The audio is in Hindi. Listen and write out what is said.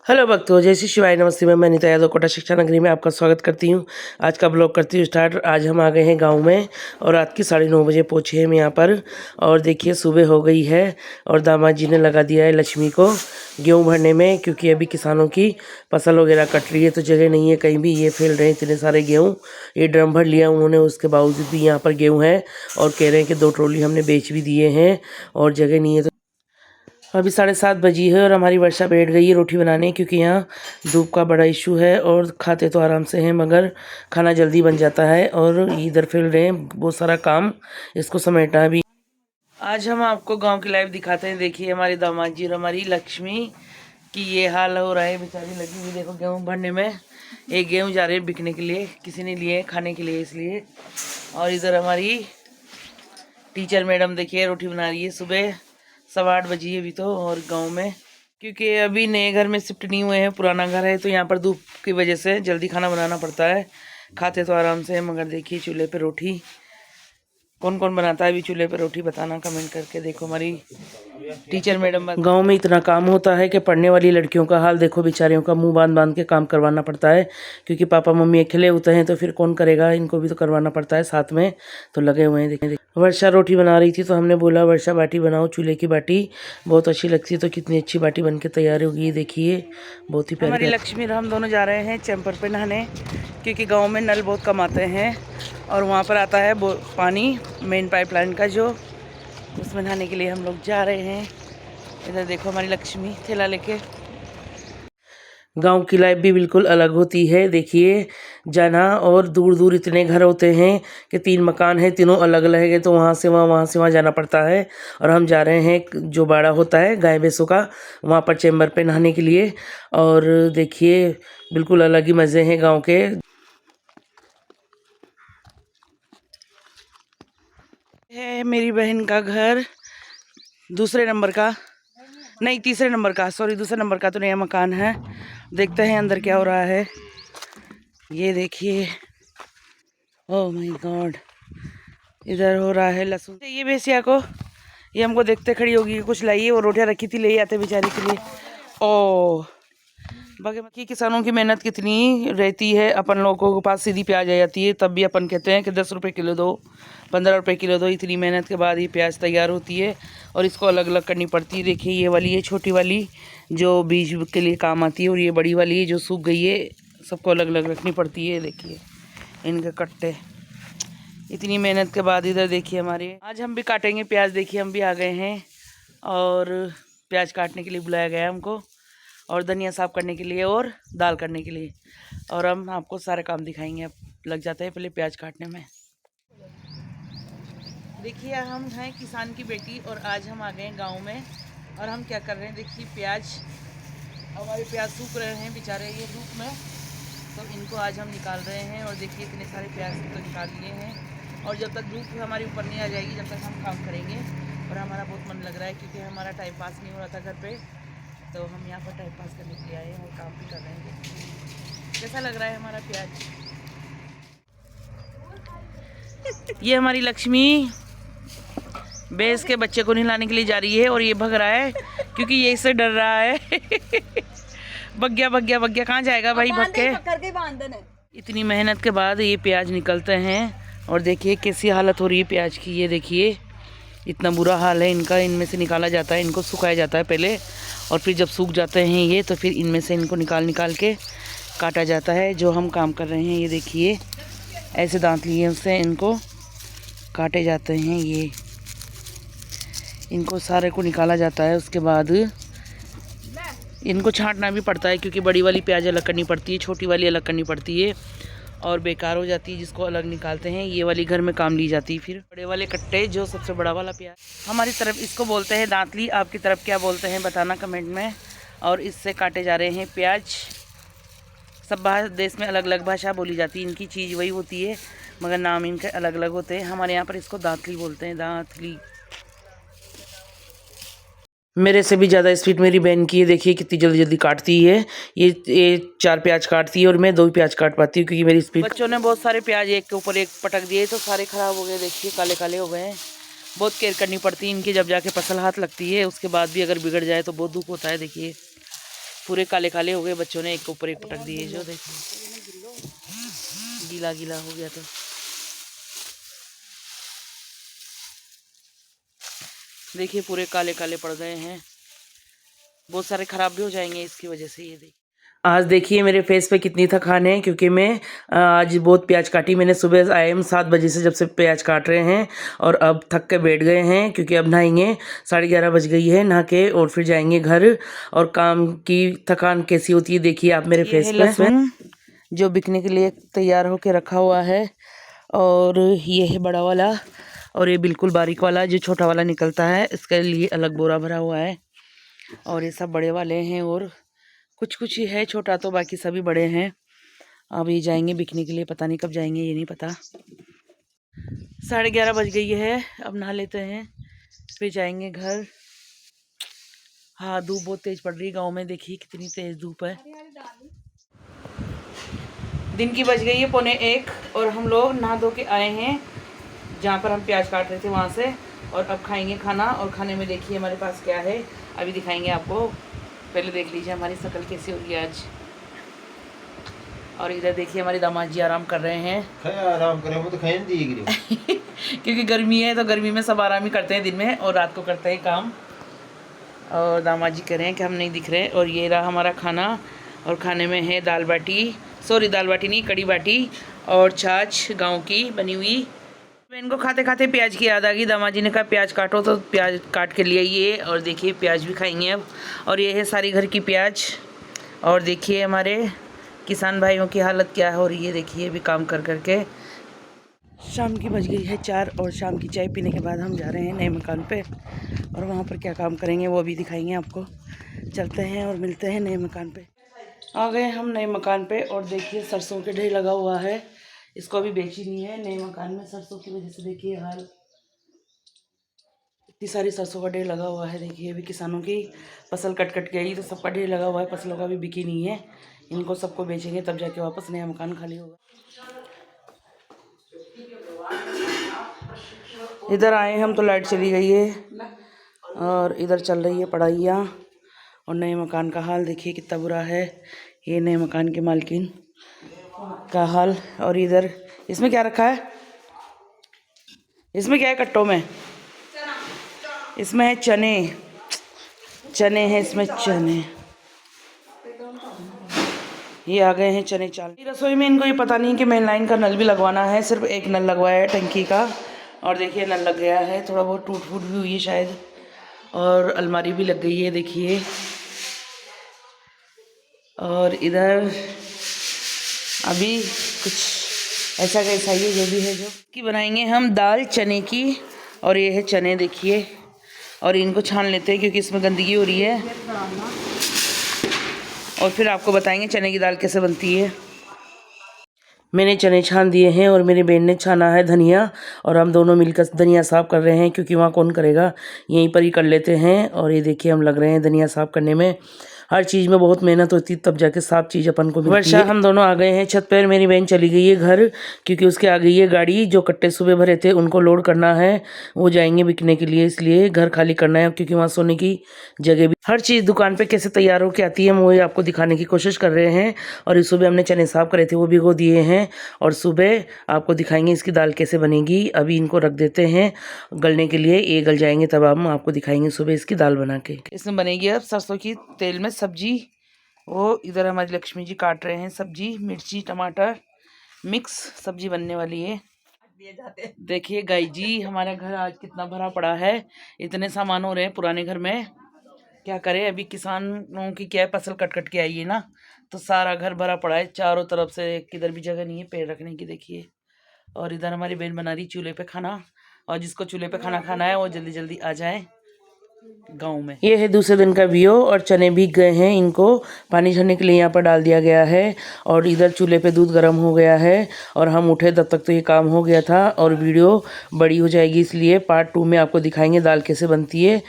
हेलो भक्तों, जय श्री शिवाय। नमस्ते। मैं अनीता यादव कोटा शिक्षा नगरी में आपका स्वागत करती हूँ। आज का ब्लॉग करती हूँ स्टार्ट। आज हम आ गए हैं गांव में और रात की 9:30 बजे पहुँचे हम यहाँ पर। और देखिए सुबह हो गई है और दामाद जी ने लगा दिया है लक्ष्मी को गेहूँ भरने में, क्योंकि अभी किसानों की फसल वगैरह कट रही है तो जगह नहीं है कहीं भी। ये फैल रहे हैं इतने सारे गेहूँ। ये ड्रम भर लिया उन्होंने, उसके बावजूद भी यहाँ पर गेहूँ है और कह रहे हैं कि 2 ट्रॉली हमने बेच भी दिए हैं और जगह नहीं है। तो अभी 7:30 बजी है और हमारी वर्षा बैठ गई है रोटी बनाने, क्योंकि यहाँ धूप का बड़ा इशू है। और खाते तो आराम से हैं मगर खाना जल्दी बन जाता है और इधर फैल रहे हैं बहुत सारा काम, इसको समेटना भी। आज हम आपको गांव की लाइफ दिखाते हैं। देखिए हमारे दामाद जी और हमारी लक्ष्मी की ये हाल हो रहा है। बेचारी लगी हुई देखो गेहूँ भरने में। एक गेहूँ जा रहे हैं बिकने के लिए, किसी ने लिए खाने के लिए इसलिए। और इधर हमारी टीचर मैडम देखिए रोटी बना रही है। सुबह 8:15 बजी है अभी तो। और गांव में क्योंकि अभी नए घर में शिफ्ट नहीं हुए हैं, पुराना घर है, तो यहाँ पर धूप की वजह से जल्दी खाना बनाना पड़ता है। खाते तो आराम से है मगर देखिए चूल्हे पे रोटी कौन कौन बनाता है अभी चूल्हे पे रोटी, बताना कमेंट करके। देखो हमारी टीचर मैडम। गांव में इतना काम होता है कि पढ़ने वाली लड़कियों का हाल देखो, बेचारियों का मुंह बांध बांध के काम करवाना पड़ता है, क्योंकि पापा मम्मी अकेले होते हैं तो फिर कौन करेगा, इनको भी तो करवाना पड़ता है साथ में। तो लगे हुए हैं। देखें वर्षा रोटी बना रही थी तो हमने बोला वर्षा बाटी बनाओ, चूल्हे की बाटी बहुत अच्छी लगती है। तो कितनी अच्छी बाटी बन के तैयार होगी देखिए, बहुत ही प्यारी। हमारी लक्ष्मी और हम दोनों जा रहे हैं चैम्पर पे नहाने, क्योंकि गाँव में नल बहुत कम आते हैं और वहाँ पर आता है पानी मेन पाइपलाइन का, जो उसमें नहाने के लिए हम लोग जा रहे हैं। इधर देखो हमारी लक्ष्मी थैला लेके। गांव की लाइफ भी बिल्कुल अलग होती है। देखिए जाना, और दूर दूर इतने घर होते हैं कि 3 मकान हैं, तीनों अलग अलग है, तो वहाँ से वहाँ जाना पड़ता है। और हम जा रहे हैं जो बाड़ा होता है गाय भैंसों का, वहाँ पर चैम्बर पे नहाने के लिए। और देखिए बिल्कुल अलग ही मज़े हैं गाँव के। है मेरी बहन का घर, दूसरे नंबर का नहीं, तीसरे नंबर का, सॉरी दूसरे नंबर का तो नया मकान है। देखते हैं अंदर क्या हो रहा है। ये देखिए, ओह माय गॉड, इधर हो रहा है लहसुन। ये भैंसिया को, ये हमको देखते खड़ी होगी, कुछ लाइए, वो रोटियां रखी थी ले आते बेचारी के लिए। ओह बाकी किसानों की मेहनत कितनी रहती है। अपन लोगों के पास सीधी प्याज आ जाती है, तब भी अपन कहते हैं कि 10 रुपये किलो दो, 15 रुपये किलो दो। इतनी मेहनत के बाद ये प्याज तैयार होती है और इसको अलग अलग करनी पड़ती है। देखिए ये वाली है छोटी वाली जो बीज के लिए काम आती है, और ये बड़ी वाली है जो सूख गई है, सबको अलग अलग रखनी पड़ती है। देखिए इनके कट्टे, इतनी मेहनत के बाद। इधर देखिए हमारे, आज हम भी काटेंगे प्याज। देखिए हम भी आ गए हैं और प्याज काटने के लिए बुलाया गया है हमको, और धनिया साफ करने के लिए और दाल करने के लिए। और हम आपको सारे काम दिखाएंगे। अब लग जाते हैं पहले प्याज काटने में। देखिए हम हैं किसान की बेटी और आज हम आ गए हैं गांव में। और हम क्या कर रहे हैं, देखिए प्याज, हमारे प्याज सूख रहे हैं बेचारे ये धूप में, तो इनको आज हम निकाल रहे हैं। और देखिए इतने सारे प्याज तो निकाल लिए हैं, और जब तक धूप हमारे ऊपर नहीं आ जाएगी जब तक हम काम करेंगे। और हमारा बहुत मन लग रहा है क्योंकि हमारा टाइम पास नहीं हो रहा था घर पे, तो हम यहाँ पर टाइम पास करने के लिए आए हैं और काम भी कर रहे हैं। कैसा लग रहा है हमारा प्याज। ये हमारी लक्ष्मी भैंस के बच्चे को नहलाने के लिए जा रही है और ये भग रहा है क्योंकि ये इससे डर रहा है। भग गया कहाँ जाएगा भाई भग के। इतनी मेहनत के बाद ये प्याज निकलते हैं और देखिए कैसी हालत हो रही है प्याज की। ये देखिए इतना बुरा हाल है इनका। इनमें से निकाला जाता है, इनको सुखाया जाता है पहले, और फिर जब सूख जाते हैं ये तो फिर इनमें से इनको निकाल के काटा जाता है, जो हम काम कर रहे हैं। ये देखिए ऐसे दांत लिए उससे इनको काटे जाते हैं। ये इनको सारे को निकाला जाता है, उसके बाद इनको छांटना भी पड़ता है, क्योंकि बड़ी वाली प्याज अलग करनी पड़ती है, छोटी वाली अलग करनी पड़ती है और बेकार हो जाती है, जिसको अलग निकालते हैं। ये वाली घर में काम ली जाती है। फिर बड़े वाले कट्टे, जो सबसे बड़ा वाला प्याज, हमारी तरफ इसको बोलते हैं दांतली, आपकी तरफ क्या बोलते हैं बताना कमेंट में। और इससे काटे जा रहे हैं प्याज। सब देश में अलग अलग भाषा बोली जाती है, इनकी चीज़ वही होती है मगर नाम इनके अलग अलग होते हैं। हमारे यहाँ पर इसको दांतली बोलते हैं, दांतली। मेरे से भी ज़्यादा स्पीड मेरी बहन की है। देखिए कितनी जल्दी जल्दी काटती है। ये 4 प्याज काटती है और मैं 2 प्याज काट पाती हूँ, क्योंकि मेरी स्पीड। बच्चों ने बहुत सारे प्याज एक के ऊपर एक पटक दिए तो सारे ख़राब हो गए। देखिए काले काले हो गए हैं। बहुत केयर करनी पड़ती है इनकी, जब जाके फसल हाथ लगती है। उसके बाद भी अगर बिगड़ जाए तो बहुत दुख होता है। देखिए पूरे काले काले हो गए, बच्चों ने एक के ऊपर एक पटक दिए। जो देखो गीला गीला हो गया। तो देखिए पूरे काले काले पड़ गए हैं, बहुत सारे खराब भी हो जाएंगे इसकी वजह से। ये देखिए आज देखिए मेरे फेस पे कितनी थकान है, क्योंकि मैं आज बहुत प्याज काटी मैंने। सुबह आए हम 7 बजे से जब से प्याज काट रहे हैं, और अब थक के बैठ गए हैं, क्योंकि अब नहाएंगे। 11:30 बज गई है, नहा के और फिर जाएंगे घर। और काम की थकान कैसी होती है देखिए आप मेरे फेस पे। लहसुन जो बिकने के लिए तैयार होके रखा हुआ है, और ये है बड़ा वाला, और ये बिल्कुल बारीक वाला जो छोटा वाला निकलता है, इसके लिए अलग बोरा भरा हुआ है। और ये सब बड़े वाले हैं, और कुछ कुछ ही है छोटा, तो बाकी सभी बड़े हैं। अब ये जाएंगे बिकने के लिए, पता नहीं कब जाएंगे, ये नहीं पता। 11:30 बज गई है, अब नहा लेते हैं फिर जाएंगे घर। हाँ धूप बहुत तेज पड़ रही है गांव में, देखिए कितनी तेज धूप है। दिन की बज गई है 1:45, और हम लोग नहा धो के आए हैं जहाँ पर हम प्याज काट रहे थे वहाँ से। और अब खाएंगे खाना, और खाने में देखिए हमारे पास क्या है, अभी दिखाएंगे आपको। पहले देख लीजिए हमारी शक्ल कैसी होगी आज। और इधर देखिए हमारे दामाद जी आराम कर रहे हैं। आराम करें वो तो खाए नहीं क्योंकि गर्मी है, तो गर्मी में सब आराम ही करते हैं दिन में, और रात को करते हैं काम। और दामाद जी कह रहे हैं कि हम नहीं दिख रहे। और ये रहा हमारा खाना, और खाने में है दाल बाटी, दाल बाटी नहीं, कड़ी बाटी, और छाछ गाँव की बनी हुई। मैं इनको खाते खाते प्याज की याद आ गई। दामाद जी ने कहा प्याज काटो, तो प्याज काट के लिए ये। और देखिए प्याज भी खाएंगे अब। और ये है सारी घर की प्याज। और देखिए हमारे किसान भाइयों की हालत क्या हो रही है, देखिए भी काम कर करके। शाम की बज गई है 4, और शाम की चाय पीने के बाद हम जा रहे हैं नए मकान पे, और वहाँ पर क्या काम करेंगे वो भी दिखाएंगे आपको। चलते हैं और मिलते हैं नए मकान पे। आ गए हम नए मकान पे, और देखिए सरसों के ढेर लगा हुआ है, इसको अभी बेची नहीं है। नए मकान में सरसों की वजह से देखिए हाल, इतनी सारी सरसों का ढेर लगा हुआ है। देखिए अभी किसानों की फसल कट कट गई, तो सबका ढेर लगा हुआ है, फसलों का भी बिकी नहीं है। इनको सबको बेचेंगे तब जाके वापस नया मकान खाली होगा। इधर आए हम तो लाइट चली गई है, और इधर चल रही है पढ़ाइयाँ। और नए मकान का हाल देखिए कितना बुरा है, ये नए मकान के मालकिन का हाल। और इधर इसमें क्या रखा है, इसमें क्या है कट्टों में, इसमें है चने, चने हैं इसमें, चने। ये आ गए हैं चने चाल। रसोई में इनको ये पता नहीं कि मेन लाइन का नल भी लगवाना है, सिर्फ एक नल लगवाया है टंकी का। और देखिए नल लग गया है, थोड़ा बहुत टूट फूट भी हुई है शायद। और अलमारी भी लग गई है देखिए। और इधर अभी कुछ ऐसा कैसा ही है, जो भी है जो कि बनाएंगे हम दाल चने की। और ये है चने देखिए, और इनको छान लेते हैं क्योंकि इसमें गंदगी हो रही है, और फिर आपको बताएंगे चने की दाल कैसे बनती है। मैंने चने छान दिए हैं, और मेरी बहन ने छाना है धनिया, और हम दोनों मिलकर धनिया साफ़ कर रहे हैं, क्योंकि वहाँ कौन करेगा, यहीं पर ही कर लेते हैं। और ये देखिए हम लग रहे हैं धनिया साफ़ करने में। हर चीज़ में बहुत मेहनत होती है, तब जाके साफ चीज़ अपन को मिलती है। हम दोनों आ गए हैं छत पर, मेरी बहन चली गई है घर, क्योंकि उसके आ गई है गाड़ी। जो कट्टे सुबह भरे थे उनको लोड करना है, वो जाएंगे बिकने के लिए, इसलिए घर खाली करना है, क्योंकि वहाँ सोने की जगह भी। हर चीज़ दुकान पे कैसे तैयार होकर आती है, हम वही आपको दिखाने की कोशिश कर रहे हैं। और इस सुबह हमने चने साफ करे थे, वो भिगो दिए हैं, और सुबह आपको दिखाएंगे इसकी दाल कैसे बनेगी। अभी इनको रख देते हैं गलने के लिए, ये गल जाएंगे तब हम आपको दिखाएंगे सुबह इसकी दाल बना के। इसमें बनेगी अब सरसों की तेल में सब्जी। वो इधर हमारी लक्ष्मी जी काट रहे हैं सब्जी, मिर्ची टमाटर मिक्स सब्जी बनने वाली है। देखिए गाई जी हमारा घर आज कितना भरा पड़ा है, इतने सामान हो रहे हैं पुराने घर में, क्या करें। अभी किसानों की क्या है, फसल कट कट के आई है ना, तो सारा घर भरा पड़ा है चारों तरफ से, किधर भी जगह नहीं है पैर रखने की। देखिए और इधर हमारी बहन बना रही चूल्हे पे खाना, और जिसको चूल्हे पे खाना खाना है वो जल्दी जल्दी आ जाए गाँव में। ये है दूसरे दिन का व्यू, और चने भीग गए हैं, इनको पानी झरने के लिए यहाँ पर डाल दिया गया है। और इधर चूल्हे पे दूध गर्म हो गया है, और हम उठे तब तक तो ये काम हो गया था। और वीडियो बड़ी हो जाएगी, इसलिए पार्ट 2 में आपको दिखाएंगे दाल कैसे बनती है।